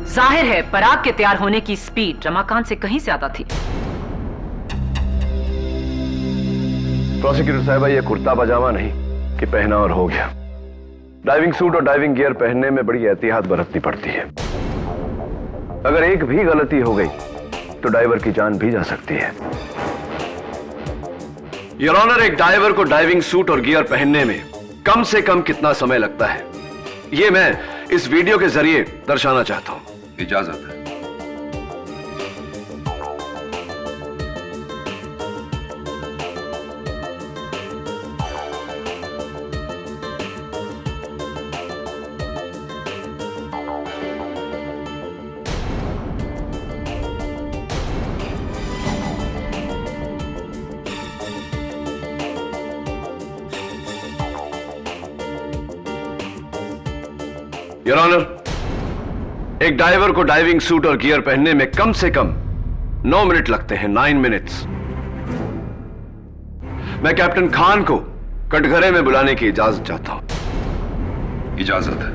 जाहिर है पराग के तैयार होने की स्पीड रमाकांत से कहीं ज्यादा थी। प्रोसिक्यूटर साहब, ये कुर्ता पजामा नहीं कि पहना और हो गया। डाइविंग सूट और डाइविंग गियर पहनने में बड़ी एहतियात बरतनी पड़ती है। अगर एक भी गलती हो गई तो डाइवर की जान भी जा सकती है। योर ऑनर, एक डाइवर को डाइविंग सूट और गियर पहनने में कम से कम कितना समय लगता है, यह मैं इस वीडियो के जरिए दर्शाना चाहता हूं। इजाजत है। योर ऑनर, एक डाइवर को डाइविंग सूट और गियर पहनने में कम से कम 9 मिनट लगते हैं। 9 मिनट्स। मैं कैप्टन खान को कटघरे में बुलाने की इजाजत चाहता हूं। इजाजत है।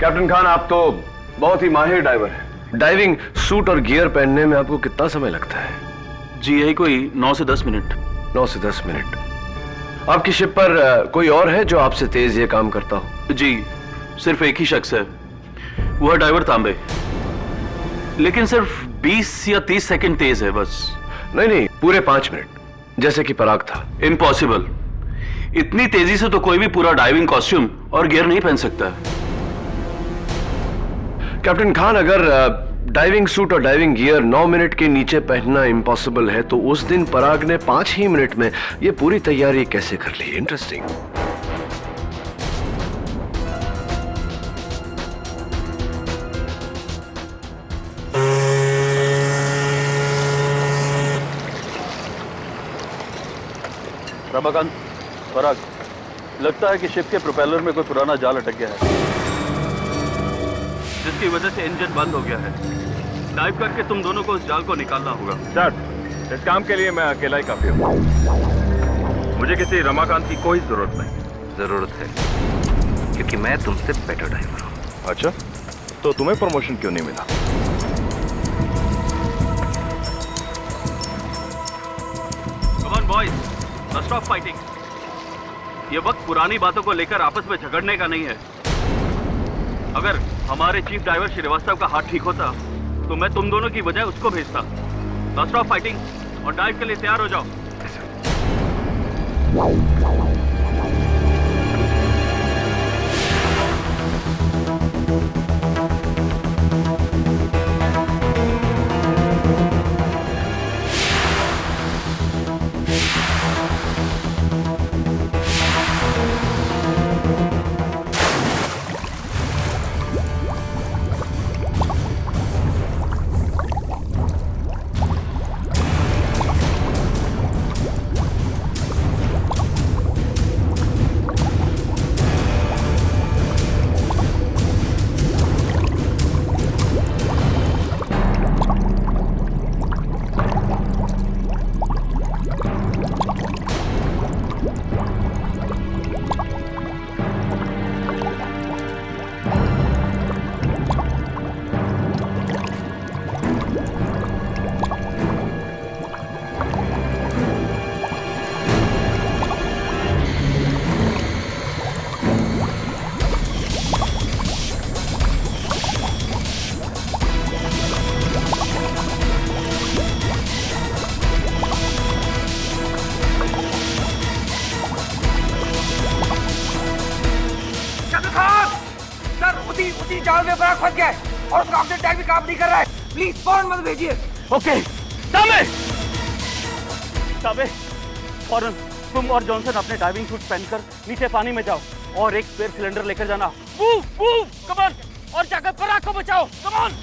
कैप्टन खान, आप तो बहुत ही माहिर डाइवर हैं। डाइविंग सूट और गियर पहनने में आपको कितना समय लगता है? जी यही कोई 9 से 10 मिनट। 9 से 10 मिनट। आपकी शिप पर कोई और है जो आपसे तेज ये काम करता हो? जी सिर्फ एक ही शख्स है, वो है ड्राइवर तांबे, लेकिन सिर्फ 20 या 30 सेकंड तेज है बस। नहीं नहीं, पूरे 5 मिनट, जैसे कि पराग था। इम्पॉसिबल। इतनी तेजी से तो कोई भी पूरा डाइविंग कॉस्ट्यूम और गियर नहीं पहन सकता। कैप्टन खान, अगर डाइविंग सूट और डाइविंग गियर 9 मिनट के नीचे पहनना इम्पॉसिबल है, तो उस दिन पराग ने 5 ही मिनट में ये पूरी तैयारी कैसे कर ली? इंटरेस्टिंग। रमाकांत, पराग, लगता है कि शिप के प्रोपेलर में कोई पुराना जाल अटक गया है, जिसकी वजह से इंजन बंद हो गया है। डाइव करके तुम दोनों को उस जाल को निकालना होगा। सर, इस काम के लिए मैं अकेला ही काफी हूँ। मुझे किसी रमाकांत की कोई जरूरत नहीं। जरूरत है, क्योंकि मैं तुमसे बेटर डाइवर हूँ। अच्छा, तो तुम्हें प्रमोशन क्यों नहीं मिला? Come on boys, stop fighting. ये वक्त पुरानी बातों को लेकर आपस में झगड़ने का नहीं है। अगर हमारे चीफ ड्राइवर श्रीवास्तव का हाथ ठीक होता तो मैं तुम दोनों की बजाय उसको भेजता। स्टॉप फाइटिंग और डाइव के लिए तैयार हो जाओ। उसी जाल में पराग फंस गया है और उसका ऑक्सीजन टैंक भी काम नहीं कर रहा है। प्लीज फौरन मत भेजिए। ओके, तांबे, तांबे, फौरन तुम और जॉनसन अपने डाइविंग सूट पहनकर नीचे पानी में जाओ और एक स्पेयर सिलेंडर लेकर जाना। मूव, मूव, कम ऑन, और जाकर पराग को बचाओ। Come on.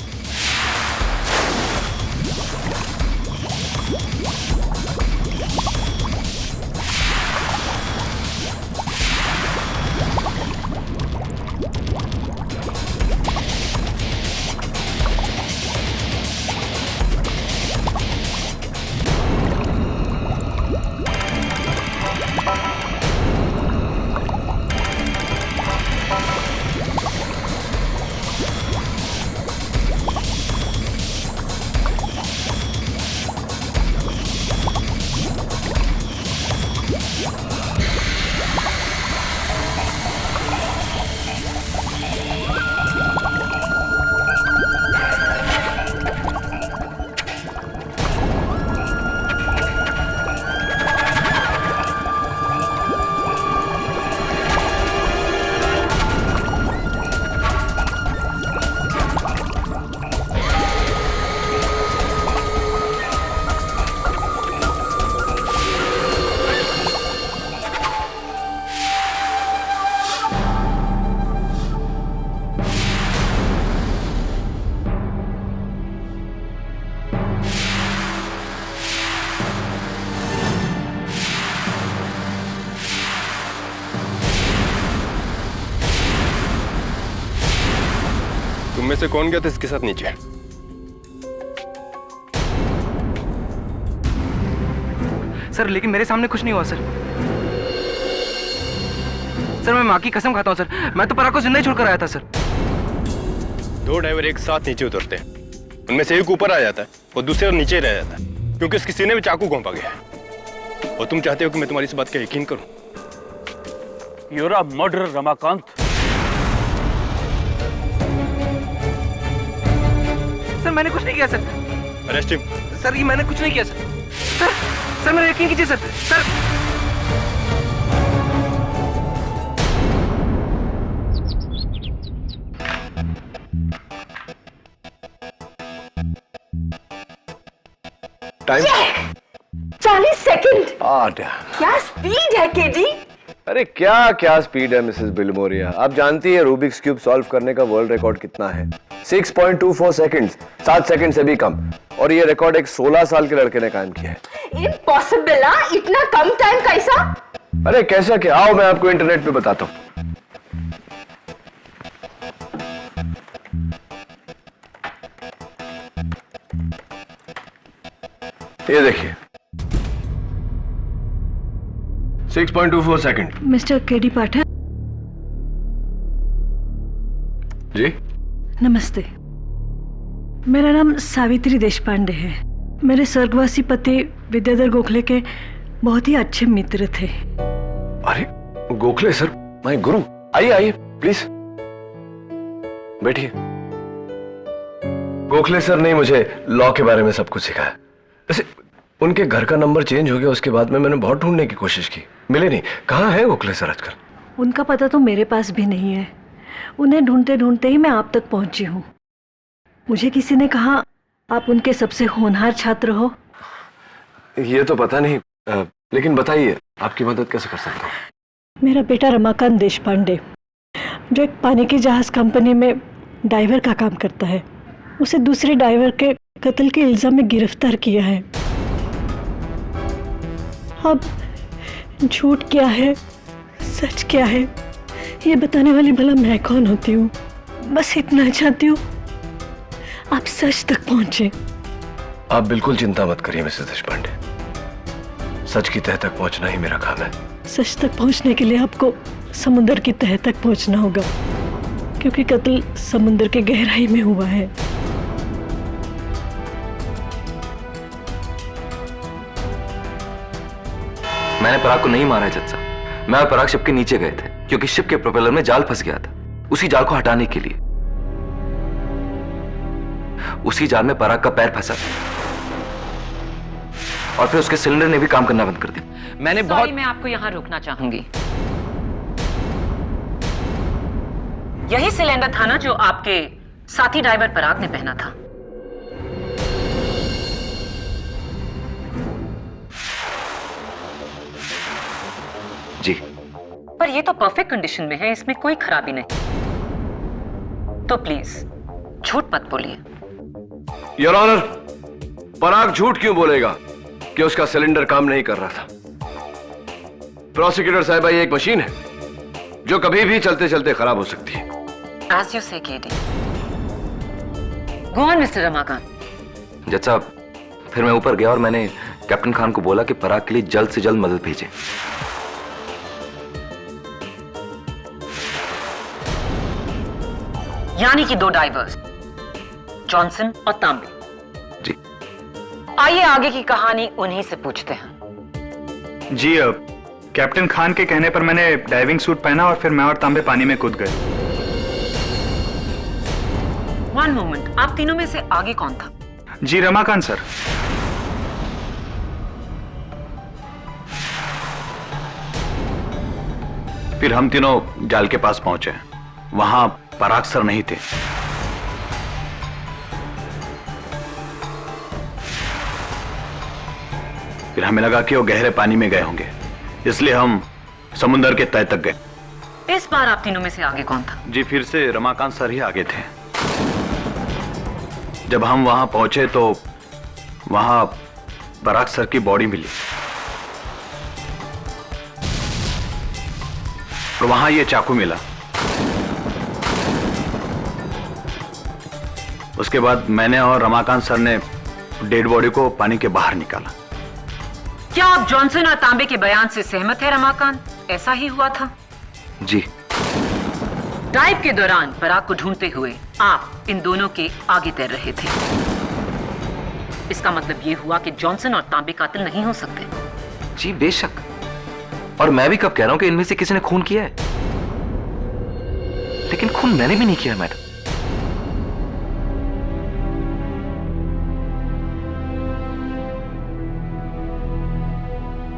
से कौन गया था इसके साथ नीचे? सर लेकिन मेरे सामने कुछ नहीं हुआ सर। सर मैं माँ की कसम खाता हूँ सर, मैं तो पराग को जिंदा ही छोड़कर आया था सर। 2 ड्राइवर एक साथ नीचे उतरते हैं, उनमें से एक ऊपर आ जाता है और दूसरा नीचे रह जाता है, क्योंकि उसके सीने में चाकू घोंपा गया है। और तुम चाहते हो कि मैं तुम्हारी इस बात का यकीन करूं? You're a murderer, Ramakant. Sir मैंने कुछ नहीं किया सर। Arrest him. सर ये मैंने कुछ नहीं किया सर। सर मेरा यकीन कीजिए सर। Time 40 second. आठ। क्या स्पीड है केडी। अरे क्या क्या स्पीड है मिसेस बिलमोरिया। आप जानती है रूबिक्स क्यूब सॉल्व करने का वर्ल्ड रिकॉर्ड कितना है? 6.24 सेकंड्स, 7 सेकंड से भी कम। और ये रिकॉर्ड एक 16 साल के लड़के ने कायम किया है। इम्पॉसिबल। इतना कम टाइम कैसा? अरे कैसा क्या? आओ मैं आपको इंटरनेट पे बताता हूं। ये देखिए 6.24 second. Mister KD Pathak ji नमस्ते। मेरा नाम सावित्री देशपांडे है। मेरे स्वर्गवासी पति विद्याधर गोखले के बहुत ही अच्छे मित्र थे। अरे गोखले सर, माय गुरु। आइए आइए प्लीज बैठिए। गोखले सर ने मुझे लॉ के बारे में सब कुछ सिखाया। वैसे उनके घर का नंबर चेंज हो गया, उसके बाद में मैंने बहुत ढूंढने की कोशिश की, मिले नहीं। कहाँ है गोखले सर आजकल? उनका पता तो मेरे पास भी नहीं है। उन्हें ढूंढते ढूंढते ही मैं आप तक पहुंची हूँ। मुझे किसी ने कहा आप उनके सबसे होनहार छात्र हो। ये तो पता नहीं, लेकिन बताइए आपकी मदद कैसे कर सकता हूँ? मेरा बेटा रमाकांत देशपांडे, जो एक पानी की जहाज कंपनी में ड्राइवर का काम करता है, उसे दूसरे ड्राइवर के कत्ल के इल्जाम में गिरफ्तार किया है। अब झूठ क्या है सच क्या है ये बताने वाली भला मैं कौन होती हूँ? बस इतना चाहती हूँ आप सच तक पहुंचे। आप बिल्कुल चिंता मत करिए मिसेस देशपांडे, सच की तह तक पहुंचना ही मेरा काम है। सच तक पहुंचने के लिए आपको समुद्र की तह तक पहुंचना होगा, क्योंकि कत्ल समुद्र के गहराई में हुआ है। मैंने पराग को नहीं मारा है जज साहब। मैं और पराग शिप के नीचे गए थे क्योंकि शिप के प्रोपेलर में जाल फंस गया था। उसी जाल को हटाने के लिए उसी जाल में पराग का पैर फंसा और फिर उसके सिलेंडर ने भी काम करना बंद कर दिया। मैंने बहुत मैं आपको यहां रोकना चाहूंगी। यही सिलेंडर था ना जो आपके साथी ड्राइवर पराग ने पहना था? जी। पर ये तो परफेक्ट कंडीशन में है, इसमें कोई खराबी नहीं। तो प्लीज झूठ मत बोलिए। योर ऑनर, पराग झूठ क्यों बोलेगा कि उसका सिलेंडर काम नहीं कर रहा था? प्रोसिक्यूटर साहब, ये एक मशीन है जो कभी भी चलते चलते खराब हो सकती है। As you say, KD. Go on, Mr. Ramakant. जज साहब, फिर मैं ऊपर गया और मैंने कैप्टन खान को बोला कि पराग के लिए जल्द से जल्द मदद भेजें। यानी कि 2 ड्राइवर्स, जॉनसन और तांबे। जी। आइए आगे की कहानी उन्हीं से पूछते हैं। जी, कैप्टन खान के कहने पर मैंने डाइविंग सूट पहना और फिर मैं और तांबे पानी में कूद गए। 1 मोमेंट, आप तीनों में से आगे कौन था? जी, रमाकांत सर। फिर हम तीनों जाल के पास पहुंचे। वहां पराग सर नहीं थे। फिर हमें लगा कि वो गहरे पानी में गए होंगे, इसलिए हम समुद्र के तह तक गए। इस बार आप तीनों में से आगे कौन था? जी, फिर से रमाकांत सर ही आगे थे। जब हम वहां पहुंचे तो वहां पराग सर की बॉडी मिली और वहां ये चाकू मिला। उसके बाद मैंने और रमाकांत सर ने डेड बॉडी को पानी के बाहर निकाला। क्या आप जॉनसन और तांबे के बयान से सहमत है रमाकांत? ऐसा ही हुआ था? जी। डाइव के दौरान पराग को ढूंढते हुए आप इन दोनों के आगे तैर रहे थे। इसका मतलब यह हुआ कि जॉनसन और तांबे कातिल नहीं हो सकते। जी बेशक, और मैं भी कब कह रहा हूं कि इनमें से किसी ने खून किया है, लेकिन खून मैंने भी नहीं किया मैडम।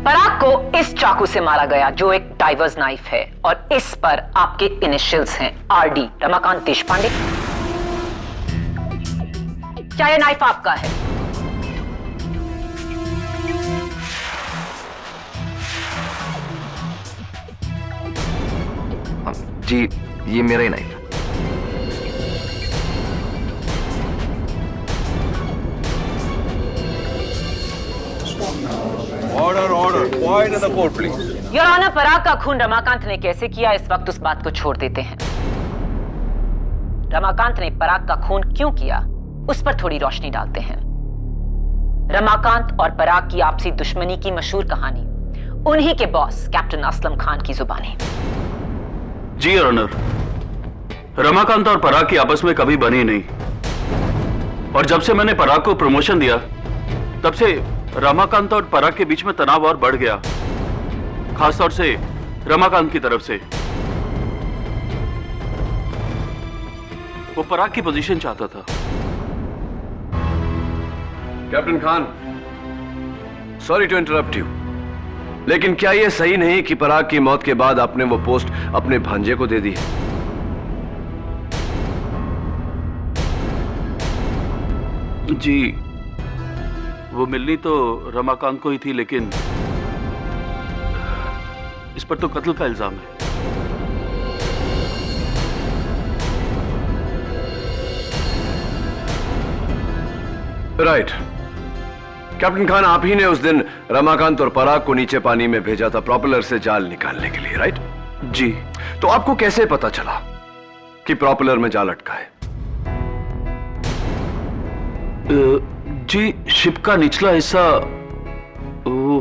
पराग को इस चाकू से मारा गया जो एक डाइवर्स नाइफ है, और इस पर आपके इनिशियल्स हैं RD, रमाकांत देशपांडे। क्या यह नाइफ आपका है? जी ये मेरा ही नाइफ है। Order order, point in the court please. Your honour, Parag का खून रमाकांत ने कैसे किया, इस वक्त उस बात को छोड़ देते हैं। रमाकांत ने पराग का खून क्यों किया, उस पर थोड़ी रोशनी डालते हैं। रमाकांत और पराग की आपसी दुश्मनी की मशहूर कहानी उन्हीं के बॉस कैप्टन असलम खान की जुबानी। जी योर ऑनर, रमाकांत और पराग की आपस में कभी बनी नहीं, और जब से मैंने पराग को प्रमोशन दिया तब से रमाकांत और पराग के बीच में तनाव और बढ़ गया, खासतौर से रमाकांत की तरफ से। वो पराग की पोजीशन चाहता था। Captain Khan, sorry to interrupt you, लेकिन क्या यह सही नहीं कि पराग की मौत के बाद आपने वो पोस्ट अपने भांजे को दे दी? जी, वो मिलनी तो रमाकांत को ही थी, लेकिन इस पर तो कत्ल का इल्जाम है। राइट। कैप्टन खान, आप ही ने उस दिन रमाकांत और पराग को नीचे पानी में भेजा था प्रोपेलर से जाल निकालने के लिए, राइट? जी। तो आपको कैसे पता चला कि प्रोपेलर में जाल अटका है? जी, शिप का निचला हिस्सा,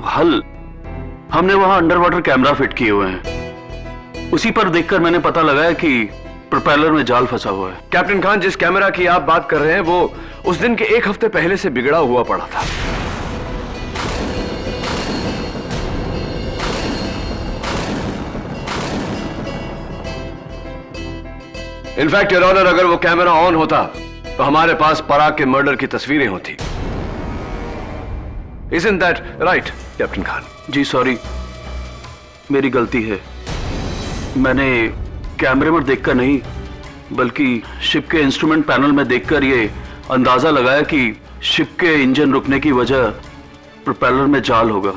हल, हमने वहां अंडर वाटर कैमरा फिट किए हुए हैं। उसी पर देखकर मैंने पता लगाया कि प्रोपेलर में जाल फंसा हुआ है। कैप्टन खान, जिस कैमरा की आप बात कर रहे हैं वो उस दिन के 1 हफ्ते पहले से बिगड़ा हुआ पड़ा था। इनफैक्ट योर ऑनर, अगर वो कैमरा ऑन होता तो हमारे पास पराग के मर्डर की तस्वीरें होती। Isn't that right, captain Khan? जी सॉरी, मेरी गलती है। मैंने कैमरे में देखकर नहीं, बल्कि शिप के इंस्ट्रूमेंट पैनल में देखकर ये अंदाजा लगाया कि शिप के इंजन रुकने की वजह प्रोपेलर में जाल होगा।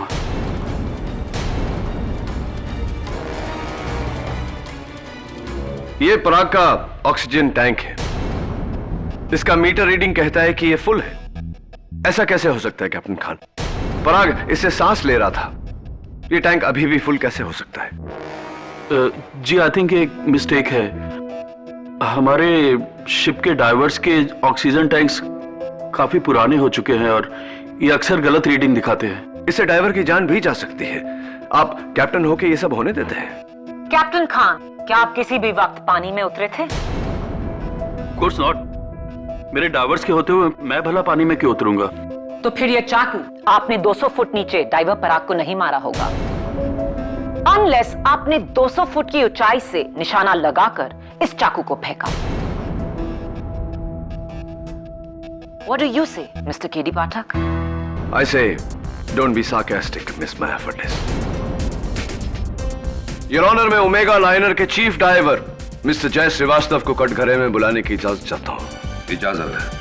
ये पराग का ऑक्सीजन टैंक है। इसका मीटर रीडिंग कहता है कि ये फुल है। ऐसा कैसे हो सकता है कैप्टन खान? पराग इससे सांस ले रहा था, ये टैंक अभी भी फुल कैसे हो सकता है? जी, आई थिंक एक मिस्टेक है। हमारे शिप के डाइवर्स के ऑक्सीजन टैंक्स काफी पुराने हो चुके हैं और ये अक्सर गलत रीडिंग दिखाते हैं। इससे डाइवर की जान भी जा सकती है। आप कैप्टन होके ये सब होने देते हैं? कैप्टन खान, क्या आप किसी भी वक्त पानी में उतरे थे? Course not. मेरे डाइवर्स के होते हुए मैं भला पानी में क्यों उतरूंगा? तो फिर यह चाकू आपने 200 फुट नीचे डाइवर पराग को नहीं मारा होगा, अनलेस आपने 200 फुट की ऊंचाई से निशाना लगाकर इस चाकू को फेंका। What do you say, Mr. KD Pathak? I say, don't be sarcastic, Miss Maya Fadnis. Your Honor, मैं ओमेगा लाइनर के चीफ डाइवर मिस्टर जय श्रीवास्तव को कटघरे में बुलाने की इजाजत चाहता हूं। इजाजत है।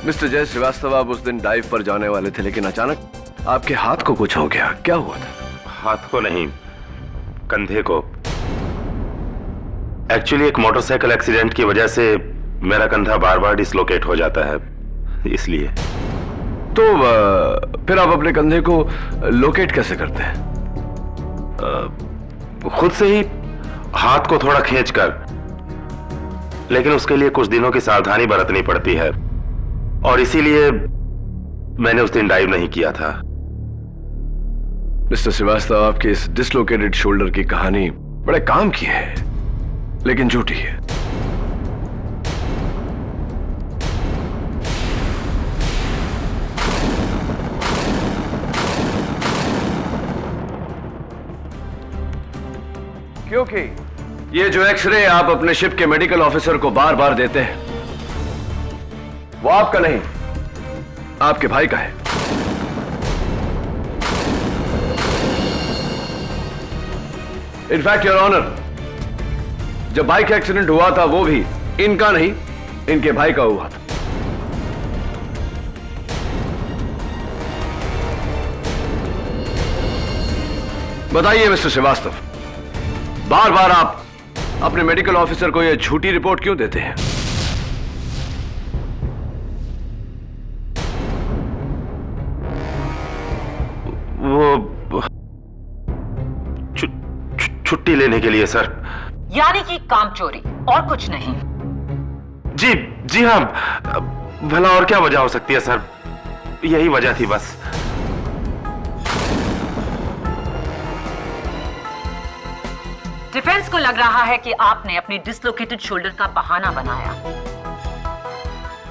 मिस्टर जय श्रीवास्तव, आप उस दिन डाइव पर जाने वाले थे, लेकिन अचानक आपके हाथ को कुछ हो गया। क्या हुआ था? हाथ को नहीं, कंधे को। एक्चुअली एक मोटरसाइकिल एक्सीडेंट की वजह से मेरा कंधा बार बार डिसलोकेट हो जाता है, इसलिए। तो फिर आप अपने कंधे को लोकेट कैसे करते हैं? खुद से ही हाथ को थोड़ा खींचकर लेकिन उसके लिए कुछ दिनों की सावधानी बरतनी पड़ती है, और इसीलिए मैंने उस दिन डाइव नहीं किया था। मिस्टर श्रीवास्तव, आपके इस डिसलोकेटेड शोल्डर की कहानी बड़े काम की है, लेकिन झूठी है। क्योंकि ये जो एक्सरे आप अपने शिप के मेडिकल ऑफिसर को बार बार देते हैं, वो आपका नहीं, आपके भाई का है। इनफैक्ट योर ऑनर, जब बाइक एक्सीडेंट हुआ था वो भी इनका नहीं, इनके भाई का हुआ था। बताइए मिस्टर श्रीवास्तव, बार बार आप अपने मेडिकल ऑफिसर को यह झूठी रिपोर्ट क्यों देते हैं? वो छुट्टी लेने के लिए सर। यानी कि काम चोरी और कुछ नहीं? जी जी हाँ, भला और क्या वजह हो सकती है सर, यही वजह थी बस। डिफेंस को लग रहा है कि आपने अपने डिसलोकेटेड शोल्डर का बहाना बनाया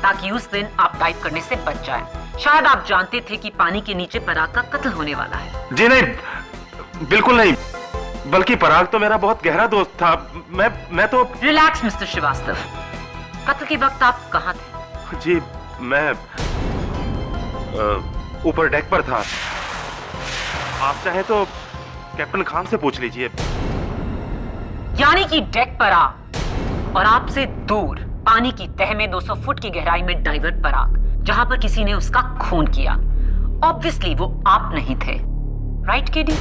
ताकि उस दिन आप डाइव करने से बच जाएं। शायद आप जानते थे कि पानी के नीचे पराग का कत्ल होने वाला है। जी नहीं, बिल्कुल नहीं, बल्कि पराग तो मेरा बहुत गहरा दोस्त था। मैं तो। रिलैक्स मिस्टर श्रीवास्तव, कत्ल के वक्त आप कहां थे? जी मैं ऊपर डेक पर था। आप चाहे तो कैप्टन खान से पूछ लीजिए। यानी कि डेक पर आप और आपसे दूर पानी की तह में 200 फुट की गहराई में डाइवर पराग, जहां पर किसी ने उसका खून किया। ऑब्वियसली वो आप नहीं थे, right KD?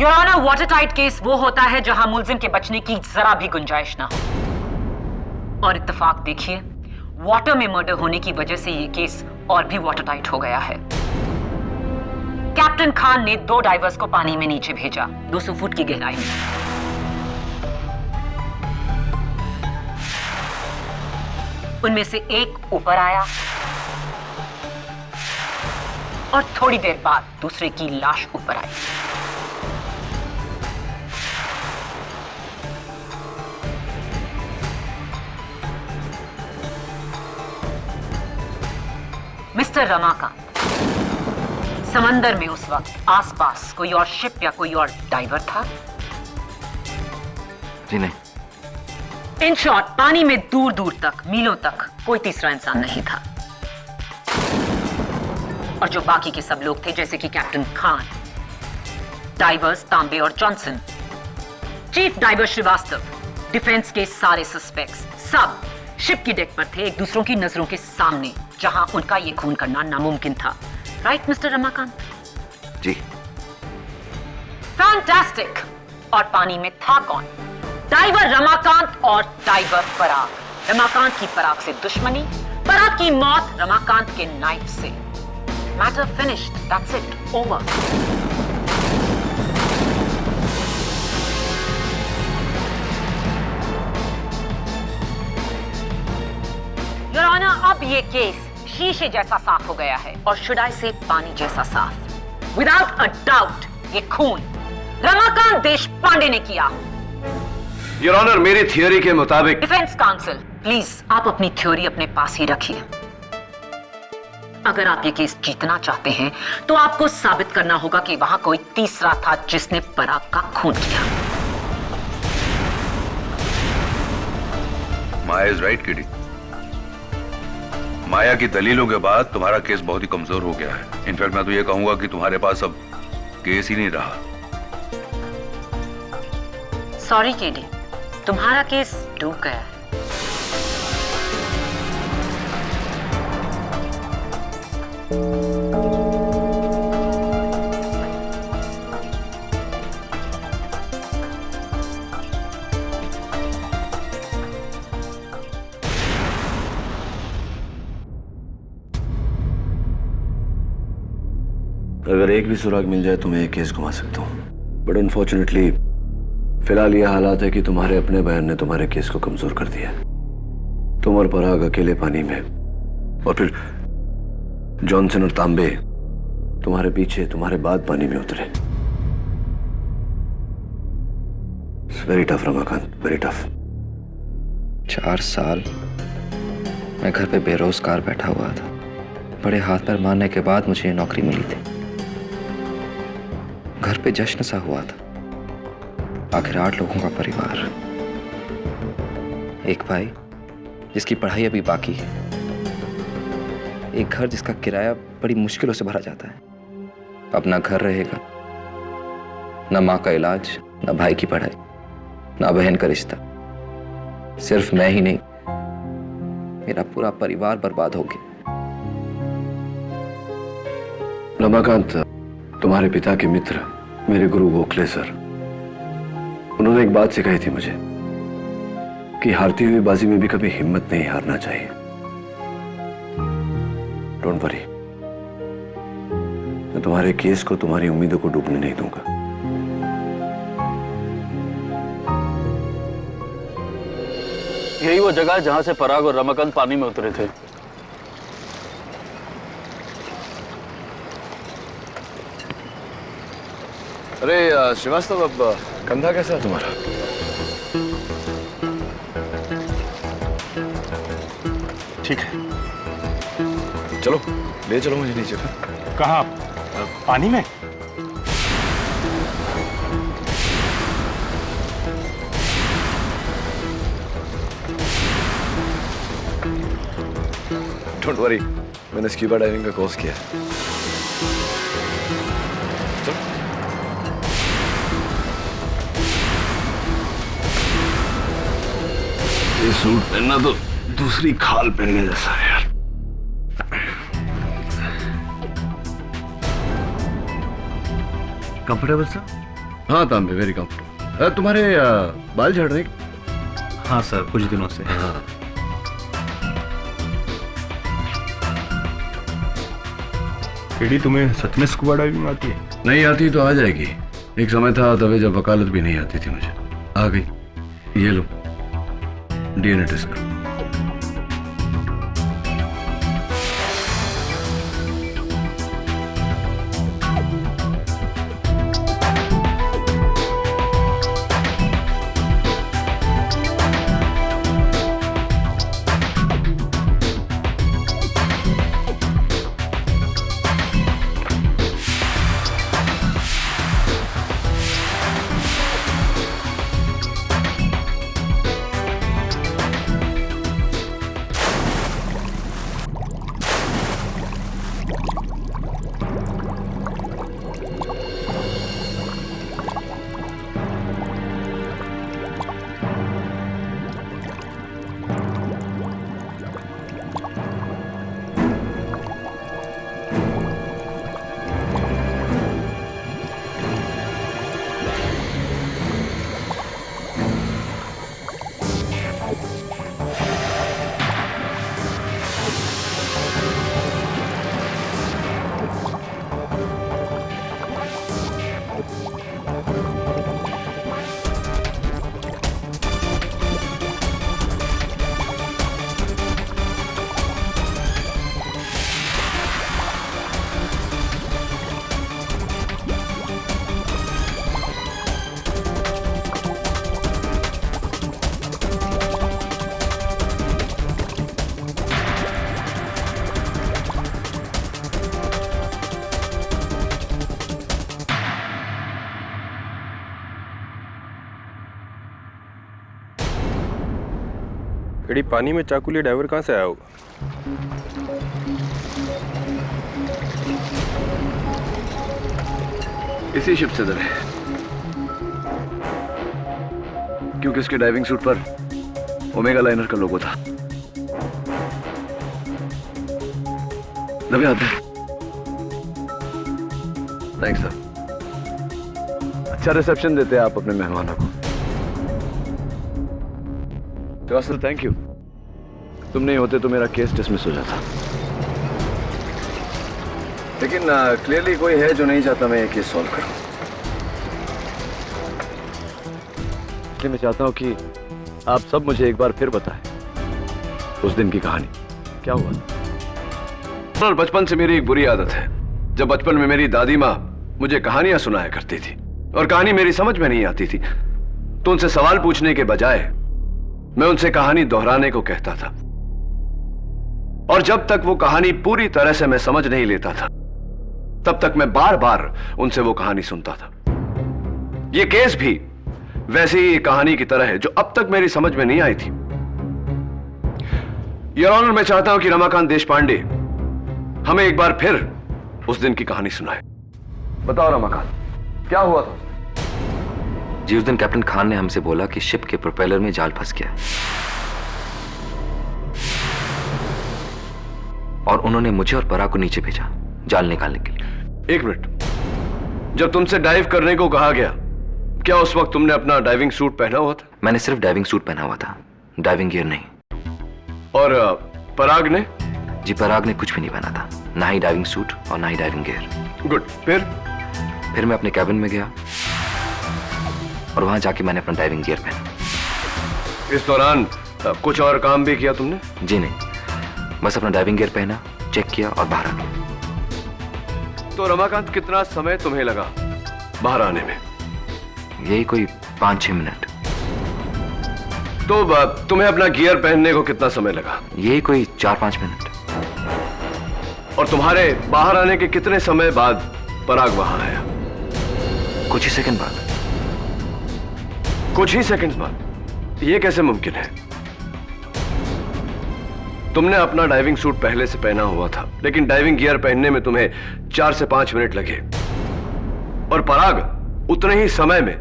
Your honour, watertight case वो होता है जहां मुलजिम के बचने की जरा भी गुंजाइश ना हो। और इत्तेफाक देखिए, वाटर में मर्डर होने की वजह से ये केस और भी वाटर टाइट हो गया है। कैप्टन खान ने 2 डाइवर्स को पानी में नीचे भेजा 200 फुट की गहराई में। उनमें से एक ऊपर आया और थोड़ी देर बाद दूसरे की लाश ऊपर आई। मिस्टर रमाकांत, समंदर में उस वक्त आसपास कोई और शिप या कोई और डाइवर था? जी नहीं। इन शॉर्ट, पानी में दूर दूर तक, मीलों तक कोई तीसरा इंसान नहीं था। और जो बाकी के सब लोग थे, जैसे कि कैप्टन खान, डाइवर्स तांबे और Johnson, chief diver Srivastava, defence के सारे सस्पेक्ट्स, सब शिप की डेक पर थे, एक दूसरों की नजरों के सामने, जहां उनका ये खून करना नामुमकिन था। Right mister Ramakant? जी। फैंटास्टिक। और पानी में था कौन? डाइवर रमाकांत और डाइवर पराग। रमाकांत की पराग से दुश्मनी, पराग की मौत रमाकांत के नाइफ से। Matter finished, that's it, over. Your honour, अब ये केस शीशे जैसा साफ हो गया है, और शुड आई से पानी जैसा साफ। विदाउट अ डाउट ये खून रमाकांत देशपांडे ने किया। योर ऑनर, मेरी थियोरी के मुताबिक। डिफेंस काउंसिल, प्लीज आप अपनी थ्योरी अपने पास ही रखिए। अगर आप ये केस जीतना चाहते हैं तो आपको साबित करना होगा कि वहां कोई तीसरा था जिसने पराग का खून किया। माया इज राइट किडी। माया की दलीलों के बाद तुम्हारा केस बहुत ही कमजोर हो गया है। इनफैक्ट मैं तो ये कहूंगा कि तुम्हारे पास अब केस ही नहीं रहा। सॉरी केडी, तुम्हारा केस डूब गया है। अगर एक भी सुराग मिल जाए तो मैं ये केस घुमा सकता हूँ, बट अनफॉर्चुनेटली फिलहाल ये हालात है कि तुम्हारे अपने बयान ने तुम्हारे केस को कमजोर कर दिया। तुम और पराग अकेले पानी में, और फिर जॉनसन और तांबे तुम्हारे पीछे, तुम्हारे बाद पानी में उतरे। Very tough Ramakant, very tough. 4 साल मैं घर पे बेरोजगार बैठा हुआ था। बड़े हाथ पैर मारने के बाद मुझे ये नौकरी मिली थी। घर पे जश्न सा हुआ था। आखिर 8 लोगों का परिवार, एक भाई जिसकी पढ़ाई अभी बाकी है, एक घर जिसका किराया बड़ी मुश्किलों से भरा जाता है। अपना घर रहेगा, न माँ का इलाज, न भाई की पढ़ाई, न बहन का रिश्ता। सिर्फ मैं ही नहीं, मेरा पूरा परिवार बर्बाद हो गया। रमाकांत, तुम्हारे पिता के मित्र मेरे गुरु गोखले सर, उन्होंने एक बात सिखाई थी मुझे कि हारती हुई बाजी में भी कभी हिम्मत नहीं हारना चाहिए। डोंट वरी, मैं तुम्हारे केस को, तुम्हारी उम्मीदों को डूबने नहीं दूंगा। यही वो जगह है जहां से पराग और रमाकांत पानी में उतरे थे। अरे श्रीवास्तव, अब कंधा कैसा है तुम्हारा? ठीक है। चलो ले चलो मुझे नीचे। कहाँ? पानी में? डोंट वरी, मैंने स्क्यूबा डाइविंग का कोर्स किया है। ये सूट पहनना तो दूसरी खाल पहनने जैसा है यार। Comfortable sir? हाँ तांबे, वेरी कंफर्टेबल। तुम्हारे बाल झड़ रहे? हाँ सर, कुछ दिनों से। हाँ। केडी, तुम्हें सच में स्कूबा डाइविंग आती है? नहीं आती तो आ जाएगी। एक समय था तभी जब वकालत भी नहीं आती थी मुझे, आ गई। ये लो, डीएनए टेस्ट करो। केडी, पानी में चाकू लिए डाइवर कहाँ से आया होगा? इसी शिप से दर है, क्योंकि इसके डाइविंग सूट पर ओमेगा लाइनर का लोगो था। दबे आते। Thanks sir. अच्छा रिसेप्शन देते हैं आप अपने मेहमानों को। Srivastava, thank you. तुम नहीं होते तो मेरा केस डिसमिस हो जाता। लेकिन क्लियरली कोई है जो नहीं चाहता मैं ये केस सॉल्व करूं। इसलिए मैं चाहता हूं कि आप सब मुझे एक बार फिर बताएं उस दिन की कहानी क्या हुआ। और बचपन से मेरी एक बुरी आदत है, जब बचपन में मेरी दादी माँ मुझे कहानियां सुनाया करती थी और कहानी मेरी समझ में नहीं आती थी तो उनसे सवाल पूछने के बजाय मैं उनसे कहानी दोहराने को कहता था, और जब तक वो कहानी पूरी तरह से मैं समझ नहीं लेता था तब तक मैं बार बार उनसे वो कहानी सुनता था। ये केस भी वैसी ही कहानी की तरह है जो अब तक मेरी समझ में नहीं आई थी। योर ऑनर, मैं चाहता हूं कि रमाकांत देशपांडे हमें एक बार फिर उस दिन की कहानी सुनाए। बताओ रमाकांत, क्या हुआ था? जी, उस दिन कैप्टन खान ने हमसे बोला कि शिप के प्रोपेलर में जाल फंस गया और उन्होंने मुझे और पराग को नीचे भेजा जाल निकालने के लिए। एक मिनट, जब तुमसे डाइव करने को कहा गया क्या उस वक्त तुमने अपना डाइविंग सूट पहना हुआ था? मैंने सिर्फ डाइविंग सूट पहना हुआ था, डाइविंग गियर नहीं। और पराग ने? जी, पराग ने कुछ भी नहीं पहना था, ना ही डाइविंग सूट और ना ही डाइविंग गियर। गुड। फिर मैं अपने कैबिन में गया और वहां जाके मैंने अपना डाइविंग गियर पहना। इस दौरान कुछ और काम भी किया तुमने? जी नहीं, बस अपना डाइविंग गियर पहना, चेक किया और बाहर आ गया। तो रमाकांत, कितना समय तुम्हें लगा बाहर आने में? यही कोई 5-6 मिनट। तो तुम्हें अपना गियर पहनने को कितना समय लगा? यही कोई 4-5 मिनट। और तुम्हारे बाहर आने के कितने समय बाद पराग वहां आया? कुछ ही सेकंड बाद। कुछ ही सेकंड्स बाद? यह कैसे मुमकिन है? तुमने अपना डाइविंग सूट पहले से पहना हुआ था, लेकिन डाइविंग गियर पहनने में तुम्हें 4 से 5 मिनट लगे, और पराग उतने ही समय में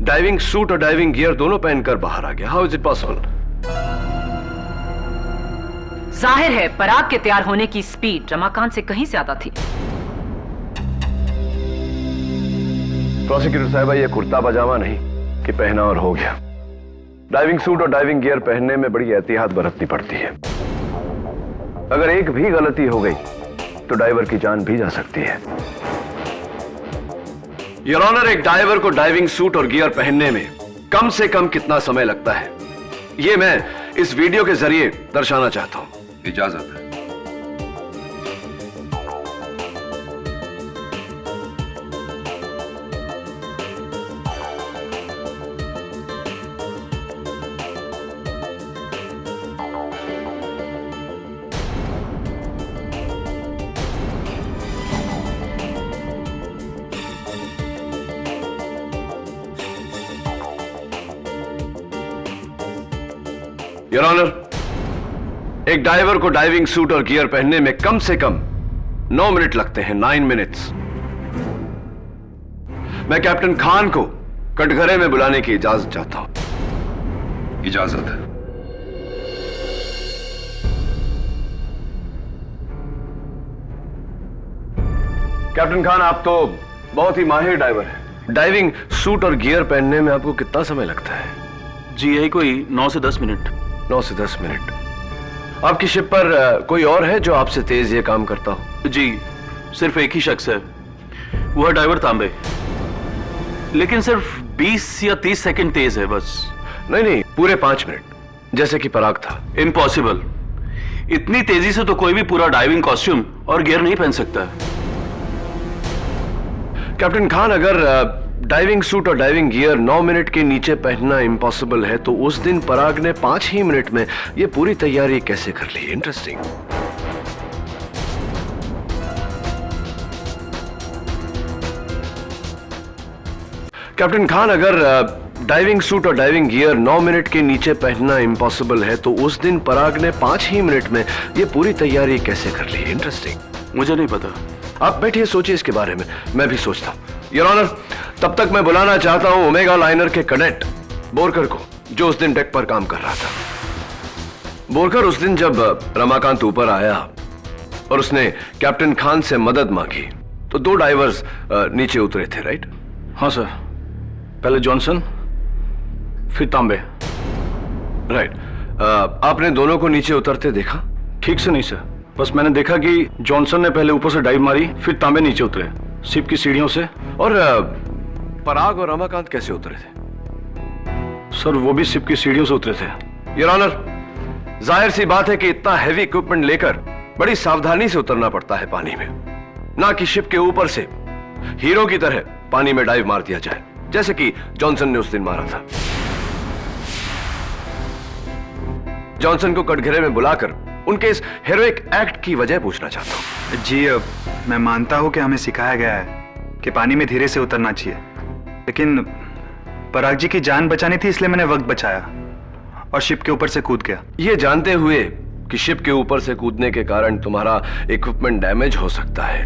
डाइविंग सूट और डाइविंग गियर दोनों पहनकर बाहर आ गया। How is it possible? जाहिर है पराग के तैयार होने की स्पीड रमाकांत से कहीं ज्यादा थी। प्रोसिक्यूटर साहिबा, ये कुर्ता पजामा नहीं कि पहना और हो गया। डाइविंग सूट और डाइविंग गियर पहनने में बड़ी एहतियात बरतनी पड़ती है। अगर एक भी गलती हो गई तो डाइवर की जान भी जा सकती है। योर ऑनर, एक डाइवर को डाइविंग सूट और गियर पहनने में कम से कम कितना समय लगता है, यह मैं इस वीडियो के जरिए दर्शाना चाहता हूं। इजाजत है। योर ऑनर, एक डाइवर को डाइविंग सूट और गियर पहनने में कम से कम 9 मिनट लगते हैं। 9 मिनट्स। मैं कैप्टन खान को कटघरे में बुलाने की इजाजत चाहता हूं। इजाजत है। कैप्टन खान, आप तो बहुत ही माहिर डाइवर हैं। डाइविंग सूट और गियर पहनने में आपको कितना समय लगता है? जी, यही कोई 9 से 10 मिनट। 9 से 10 मिनट। आपकी शिप पर कोई और है जो आपसे तेज ये काम करता हो? जी, सिर्फ एक ही शख्स है, वो है डाइवर तांबे, लेकिन सिर्फ 20 या 30 सेकंड तेज है बस। नहीं, पूरे 5 मिनट, जैसे कि पराग था। इम्पॉसिबल। इतनी तेजी से तो कोई भी पूरा डाइविंग कॉस्ट्यूम और गियर नहीं पहन सकता। कैप्टन खान, अगर डाइविंग सूट और डाइविंग गियर 9 मिनट के नीचे पहनना इम्पॉसिबल है तो उस दिन पराग ने 5 ही मिनट में ये पूरी तैयारी कैसे कर ली? इंटरेस्टिंग। कैप्टन खान, अगर डाइविंग सूट और डाइविंग गियर 9 मिनट के नीचे पहनना इम्पॉसिबल है तो उस दिन पराग ने 5 ही मिनट में ये पूरी तैयारी कैसे कर ली? इंटरेस्टिंग। मुझे नहीं पता। आप बैठिए, सोचिए इसके बारे में, मैं भी सोचता हूं। योर ऑनर, तब तक मैं बुलाना चाहता हूं ओमेगा लाइनर के कैडेट बोरकर को, जो उस दिन डेक पर काम कर रहा था। बोरकर, उस दिन जब रमाकांत ऊपर आया और उसने कैप्टन खान से मदद मांगी तो 2 डाइवर्स नीचे उतरे थे, राइट? हाँ सर, पहले जॉनसन फिर तांबे। राइट। आपने दोनों को नीचे उतरते देखा? ठीक से नहीं सर, बस मैंने देखा कि जॉनसन ने पहले ऊपर से डाइव मारी, फिर तांबे नीचे उतरे शिप की सीढ़ियों से। और पराग और रमाकांत कैसे उतरे थे? सर वो भी शिप की सीढ़ियों से उतरे थे। योर ऑनर, जाहिर सी बात है कि इतना हैवी इक्विपमेंट लेकर बड़ी सावधानी से उतरना पड़ता है पानी में, ना कि शिप के ऊपर से हीरो की तरह पानी में डाइव मार दिया जाए, जैसे कि जॉनसन ने उस दिन मारा था। जॉनसन को कटघरे में बुलाकर उनके इस हेरोइक एक्ट की वजह पूछना चाहता हूं। जी, मैं मानता हूं कि हमें सिखाया गया है कि पानी में धीरे से उतरना चाहिए, लेकिन पराग जी की जान बचानी थी, इसलिए मैंने वक्त बचाया और शिप के ऊपर से कूद गया। यह जानते हुए कि शिप के ऊपर से कूदने के कारण तुम्हारा इक्विपमेंट डैमेज हो सकता है,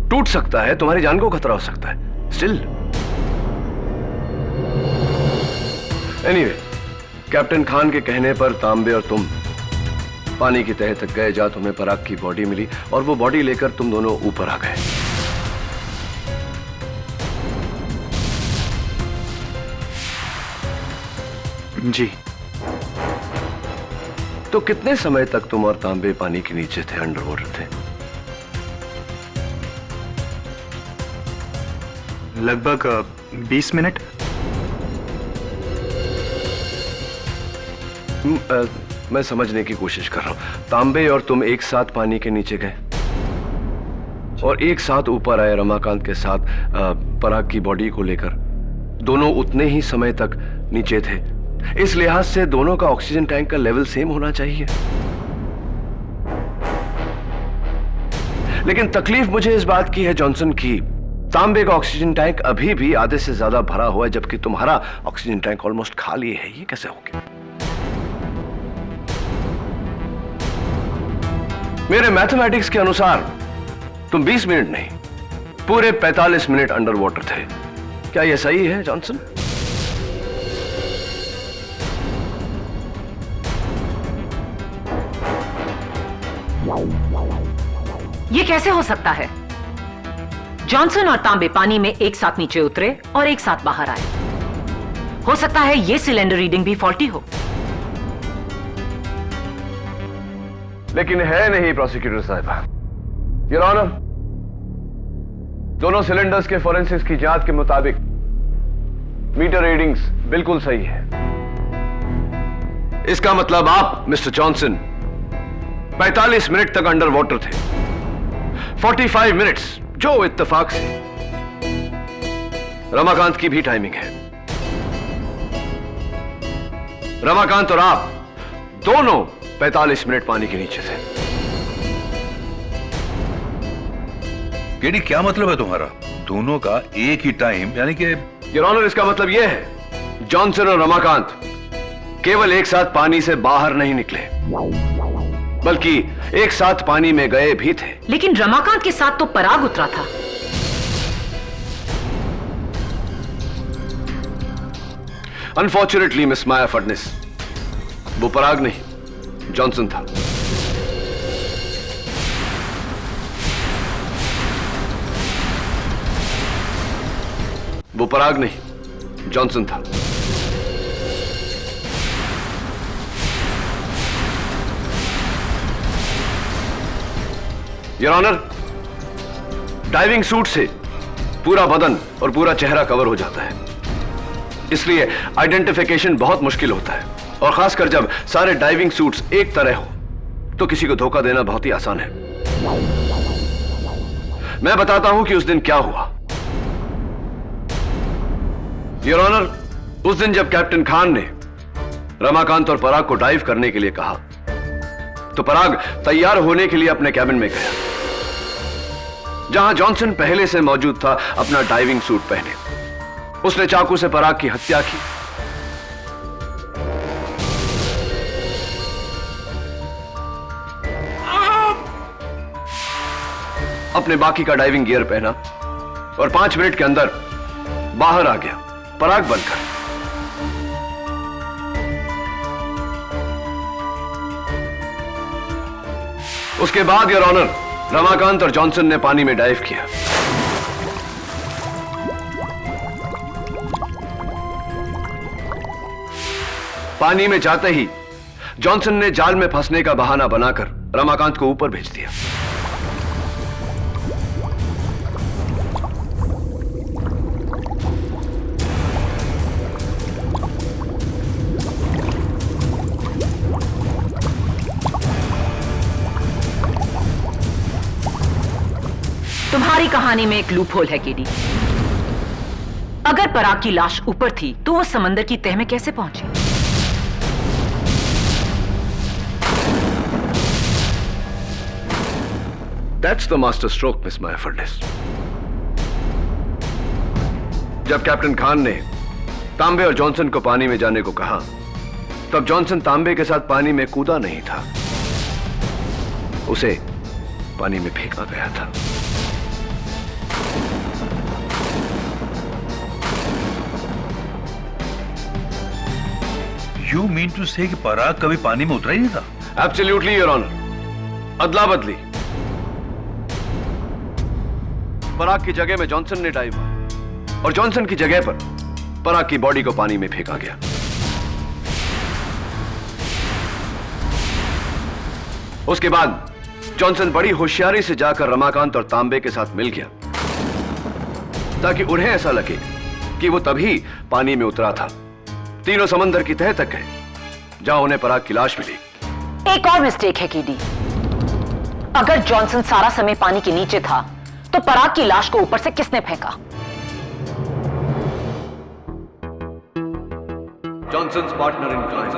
टूट सकता है, तुम्हारी जान को खतरा हो सकता है। स्टिल एनीवे, कैप्टन खान के कहने पर तांबे और तुम पानी की तह तक गए, जहां तुम्हें पराग की बॉडी मिली और वो बॉडी लेकर तुम दोनों ऊपर आ गए। जी। तो कितने समय तक तुम और तांबे पानी के नीचे थे, अंडर वाटर थे? लगभग 20 मिनट। मैं समझने की कोशिश कर रहा हूं। तांबे और तुम एक साथ पानी के नीचे गए और एक साथ ऊपर आए रमाकांत के साथ पराग की बॉडी को लेकर। दोनों उतने ही समय तक नीचे थे, इस लिहाज से दोनों का ऑक्सीजन टैंक का लेवल सेम होना चाहिए। लेकिन तकलीफ मुझे इस बात की है जॉनसन की, तांबे का ऑक्सीजन टैंक अभी भी आधे से ज्यादा भरा हुआ है, जबकि तुम्हारा ऑक्सीजन टैंक ऑलमोस्ट खाली है। ये कैसे हो गया? मेरे मैथमेटिक्स के अनुसार तुम 20 मिनट नहीं, पूरे 45 मिनट अंडर वाटर थे। क्या यह सही है जॉनसन? ये कैसे हो सकता है? जॉनसन और तांबे पानी में एक साथ नीचे उतरे और एक साथ बाहर आए। हो सकता है ये सिलेंडर रीडिंग भी फॉल्टी हो। लेकिन है नहीं प्रोसिक्यूटर साहिबा। योर ऑनर, दोनों सिलेंडर्स के फोरेंसिक्स की जांच के मुताबिक मीटर रीडिंग्स बिल्कुल सही है। इसका मतलब आप मिस्टर जॉनसन 45 मिनट तक अंडर वाटर थे। 45 मिनट्स जो इत्तेफाक से रमाकांत की भी टाइमिंग है। रमाकांत और आप दोनों 45 मिनट पानी के नीचे थे। केडी, क्या मतलब है तुम्हारा? दोनों का एक ही टाइम, यानी कि? योर ऑनर, इसका मतलब यह है जॉनसन और रमाकांत केवल एक साथ पानी से बाहर नहीं निकले, बल्कि एक साथ पानी में गए भी थे। लेकिन रमाकांत के साथ तो पराग उतरा था। अनफॉर्चुनेटली मिस माया फडनिस, वो पराग नहीं जॉनसन था। वो पराग नहीं जॉनसन था। योर ऑनर, डाइविंग सूट से पूरा बदन और पूरा चेहरा कवर हो जाता है, इसलिए आइडेंटिफिकेशन बहुत मुश्किल होता है, और खासकर जब सारे डाइविंग सूट्स एक तरह हो तो किसी को धोखा देना बहुत ही आसान है। मैं बताता हूं कि उस दिन क्या हुआ। योर ऑनर, उस दिन जब कैप्टन खान ने रमाकांत और पराग को डाइव करने के लिए कहा, तो पराग तैयार होने के लिए अपने कैबिन में गया, जहां जॉनसन पहले से मौजूद था अपना डाइविंग सूट पहने। उसने चाकू से पराग की हत्या की। अपने बाकी का डाइविंग गियर पहना और 5 मिनट के अंदर बाहर आ गया पराग बनकर। उसके बाद योर ऑनर, रमाकांत और जॉनसन ने पानी में डाइव किया। पानी में जाते ही जॉनसन ने जाल में फंसने का बहाना बनाकर रमाकांत को ऊपर भेज दिया। तुम्हारी कहानी में एक लूप होल है केडी। अगर पराग की लाश ऊपर थी तो वो समंदर की तह में कैसे पहुंची? That's the master stroke, Miss Maya Furness. जब कैप्टन खान ने तांबे और जॉनसन को पानी में जाने को कहा, तब जॉनसन तांबे के साथ पानी में कूदा नहीं था, उसे पानी में फेंका गया था। You mean to say कि पराग कभी पानी में उतरा ही नहीं था? Absolutely, Your Honor. अदला बदली। पराग की जगह में जॉनसन ने डाइव मारा और जॉनसन की जगह पर पराग की बॉडी को पानी में फेंका गया। उसके बाद जॉनसन बड़ी होशियारी से जाकर रमाकांत और तांबे के साथ मिल गया ताकि उन्हें ऐसा लगे कि वो तभी पानी में उतरा था। तीनों समंदर की तह तक गए जहां उन्हें पराग की लाश मिली। एक और मिस्टेक है केडी। अगर जॉनसन सारा समय पानी के नीचे था तो पराग की लाश को ऊपर से किसने फेंका? Johnson's partner in crime.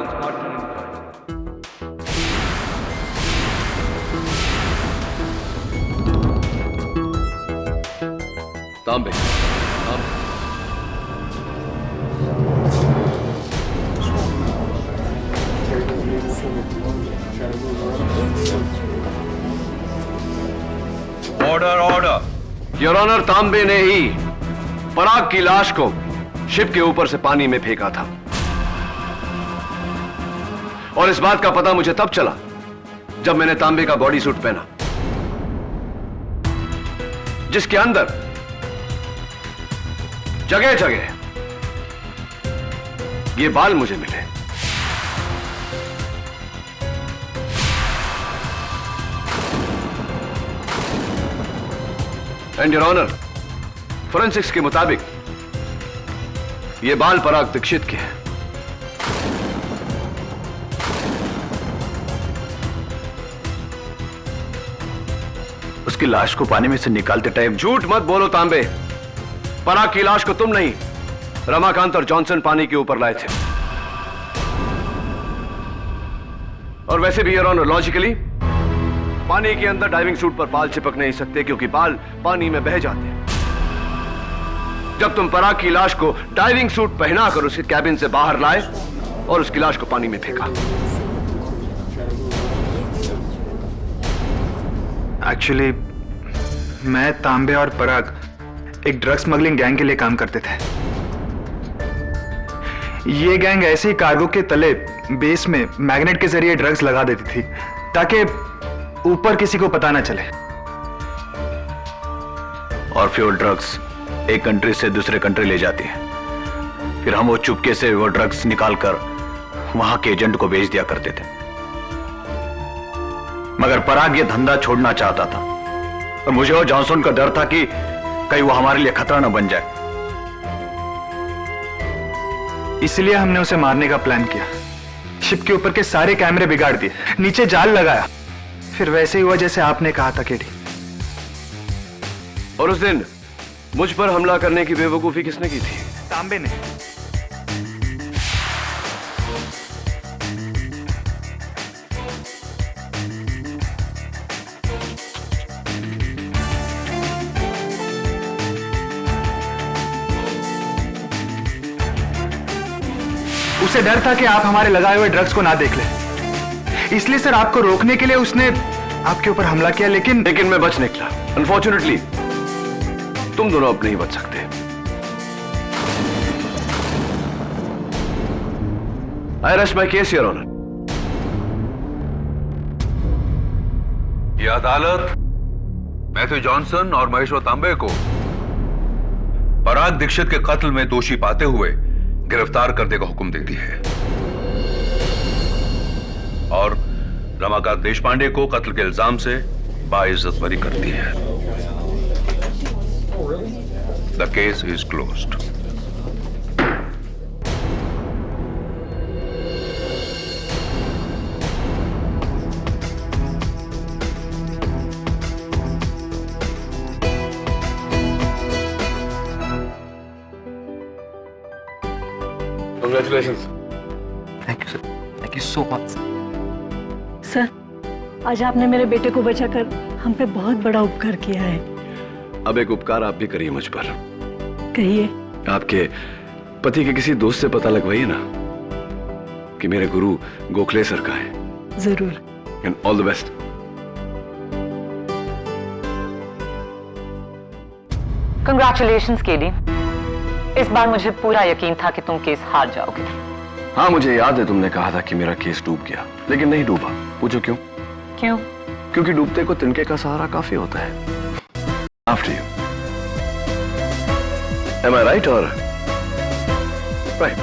Tambe. Order order. Your honour, Tambe ने ही पराग की लाश को शिप के ऊपर से पानी में फेंका था और इस बात का पता मुझे तब चला जब मैंने तांबे का बॉडी सूट पहना जिसके अंदर जगह जगह ये बाल मुझे मिले। एंड योर ऑनर, फोरेंसिक्स के मुताबिक ये बाल पराग दीक्षित के हैं। उसकी लाश को पानी में से निकालते टाइम झूठ मत बोलो तांबे। पराग की लाश को तुम नहीं, रमाकांत और जॉनसन पानी के ऊपर लाए थे। और वैसे भी योर ऑनर, लॉजिकली पानी के अंदर डाइविंग सूट पर बाल चिपक नहीं सकते क्योंकि बाल पानी में बह जाते हैं। जब तुम पराग की लाश को डाइविंग सूट पहनाकर उसके कैबिन से बाहर लाए और उसकी लाश को पानी में फेंका। एक्चुअली मैं, तांबे और पराग एक ड्रग स्मगलिंग गैंग के लिए काम करते थे। ये गैंग ऐसे ही कार्गो के तले बेस में मैग्नेट के जरिए ड्रग्स लगा देती थी ताकि ऊपर किसी को पता ना चले। और फिर वो ड्रग्स एक कंट्री से दूसरे कंट्री ले जाती है। फिर हम वो चुपके से वो ड्रग्स निकालकर वहां के एजेंट को बेच दिया करते थे। मगर पराग ये धंधा छोड़ना चाहता था और मुझे और जॉनसन का डर था कि कहीं वो हमारे लिए खतरा न बन जाए। इसलिए हमने उसे मारने का प्लान किया। शिप के ऊपर के सारे कैमरे बिगाड़ दिए, नीचे जाल लगाया। फिर वैसे ही हुआ जैसे आपने कहा था केडी। और उस दिन मुझ पर हमला करने की बेवकूफी किसने की थी? तांबे ने। उसे डर था कि आप हमारे लगाए हुए ड्रग्स को ना देख ले, इसलिए सर आपको रोकने के लिए उसने आपके ऊपर हमला किया। लेकिन मैं बच निकला। अनफॉर्चुनेटली तुम दोनों अब नहीं बच सकते। I rest my case your honour. ये अदालत मैथ्यू जॉनसन और महेश्वर तांबे को पराग दीक्षित के कत्ल में दोषी पाते हुए गिरफ्तार करने का हुक्म देती है और रमाकांत देशपांडे को कत्ल के इल्जाम से बाइज्जत बरी करती है। The case is closed. Congratulations. Thank you sir, thank you so much. Sir, आज आपने मेरे बेटे को बचाकर हम पे बहुत बड़ा उपकार किया है। अब एक उपकार आप भी करिए मुझ पर। कहिए। आपके पति के किसी दोस्त से पता लगवाइए ना कि मेरे गुरु गोखले सर का है। जरूर। And all the best. Congratulations KD. इस बार मुझे पूरा यकीन था कि तुम केस हार जाओगे। हाँ, मुझे याद है तुमने कहा था कि मेरा केस डूब गया, लेकिन नहीं डूबा। पूछो क्यों? क्यों? क्योंकि डूबते को तिनके का सहारा काफी होता है। After you. Am I right or right?